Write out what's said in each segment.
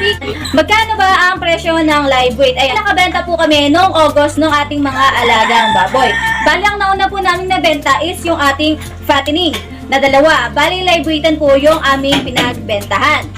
topic, magkano ba ang presyo ng live weight? Ay, nakabenta po kami noong August ng ating mga alagang baboy. Bali, ang nauna po namin nabenta is yung ating fattening na dalawa. Bali, live weightan po yung aming pinagbentahan.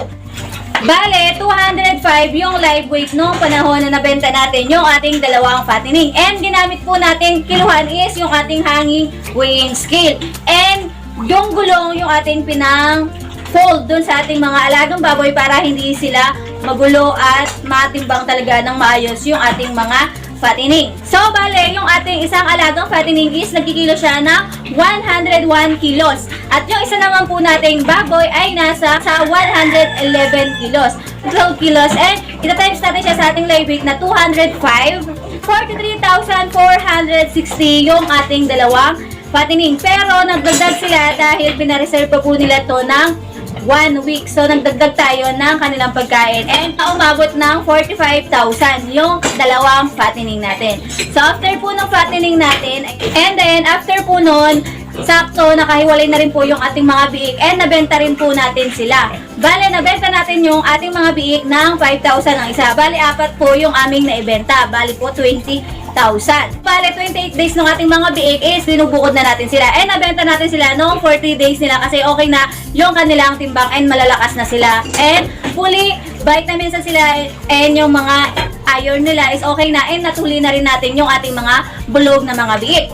Bale, 205 yung live weight nung panahon na nabenta natin yung ating dalawang fattening. And ginamit po natin kiluhan is yung ating hanging weighing scale. And yung gulong yung ating pinang-fold dun sa ating mga alagang baboy para hindi sila magulo at matimbang talaga ng maayos yung ating mga fattening. So, bale, yung ating isang alagang fattening is nagkikilo siya ng 101 kilos. At yung isa naman po nating baboy ay nasa 111 kilos. 12 kilos. And ita-times natin siya sa ating live weight na 205. 43,460 yung ating dalawang fattening. Pero nagdagdag sila dahil pinareserve pa po nila to ng 1 week. So, nagdagdag tayo ng kanilang pagkain. And umabot ng 45,000 yung dalawang fattening natin. So, after po ng fattening natin, and then after po nun, sakto, nakahiwalay na rin po yung ating mga biik and nabenta rin po natin sila. Bale, nabenta natin yung ating mga biik ng 5,000 ang isa. Bale, apat po yung aming naibenta. Bale po, 20,000. Bale, 28 days ng ating mga biik is binubukod na natin sila. And nabenta natin sila noong 40 days nila kasi okay na yung kanilang timbang and malalakas na sila. And fully vitamins na sila and yung mga iron nila is okay na and natuli na rin natin yung ating mga bulog na mga biik.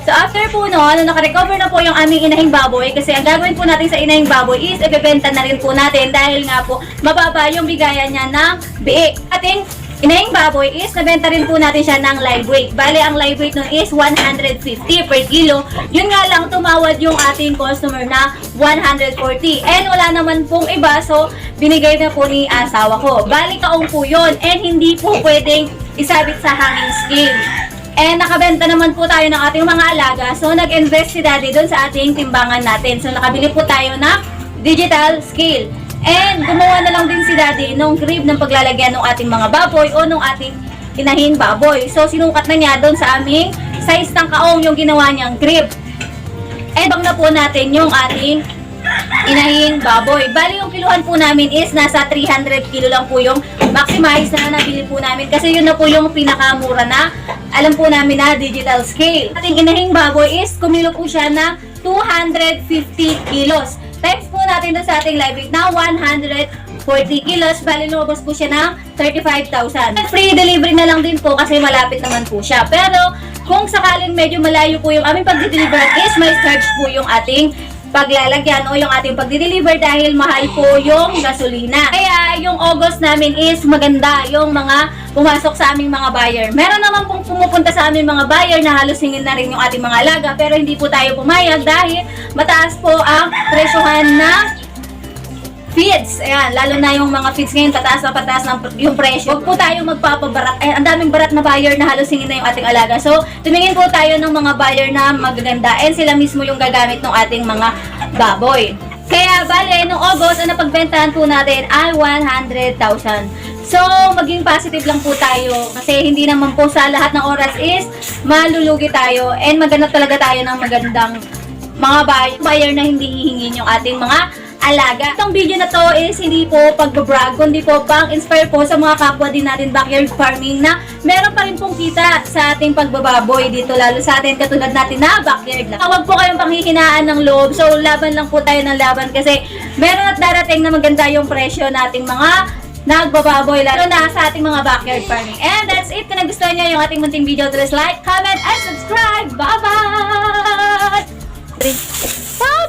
So, after po noon, naka-recover na po yung aming inahing baboy kasi ang gagawin po natin sa inahing baboy is ibebenta na rin po natin dahil nga po mababa yung bigayan niya ng biik. Ating inahing baboy is nabenta rin po natin siya ng live weight. Bale, ang live weight nun is 150 per kilo. Yun nga lang, tumawad yung ating customer na 140. And wala naman pong iba, so binigay na po ni asawa ko. Bale, kaong po yun. And hindi po pwedeng isabit sa hanging scale. And nakabenta naman po tayo ng ating mga alaga. So, nag-invest si Daddy doon sa ating timbangan natin. So, nakabili po tayo ng digital scale. And gumawa na lang din si Daddy nung crib ng paglalagyan ng ating mga baboy o nung ating inahing baboy. So, sinukat na niya doon sa aming size ng kaong yung ginawa niyang crib. And bang na po natin yung ating inahing baboy. Bali, yung kiluhan po namin is nasa 300 kilo lang po yung maximize na nabili po namin. Kasi yun na po yung pinakamura na alam po namin na digital scale. Ating inahing baboy is kumilo po siya na 250 kilos. Times po natin doon sa ating live weight na 140 kilos. Bali, lumabas po siya ng 35,000. Free delivery na lang din po kasi malapit naman po siya. Pero kung sakaling medyo malayo po yung aming pag-deliver is may charge po yung ating paglalagyan o yung ating pagdi-deliver dahil mahal po yung gasolina. Kaya yung August namin is maganda yung mga pumasok sa aming mga buyer. Meron naman pong pumupunta sa aming mga buyer na halos hingin na rin yung ating mga alaga pero hindi po tayo pumayag dahil mataas po ang presyohan na feeds. Ayan, lalo na yung mga feeds ngayon, pataas ng yung presyo. Huwag po tayong magpapabarat. Ay, ang daming barat na buyer na halos hingin na yung ating alaga. So, tumingin po tayo ng mga buyer na magaganda and sila mismo yung gagamit ng ating mga baboy. Kaya, bale, nung August, ang napagbentahan po natin ay 100,000. So, maging positive lang po tayo kasi hindi naman po sa lahat ng oras is malulugi tayo and maganda talaga tayo ng magandang mga buyer na hindi hihingin yung ating mga alaga. Itong video na to is hindi po pag-brag, kundi po pang-inspire po sa mga kapwa din natin backyard farming na meron pa rin pong kita sa ating pagbababoy dito, lalo sa atin katulad natin na backyard lang. Huwag po kayong panghihinaan ng loob. So, laban lang po tayo ng laban kasi meron at darating na maganda yung presyo nating mga nagbababoy, lalo na sa ating mga backyard farming. And that's it. Kung nagustuhan nyo yung ating munting video, please like, comment, and subscribe. Bye-bye! Bye!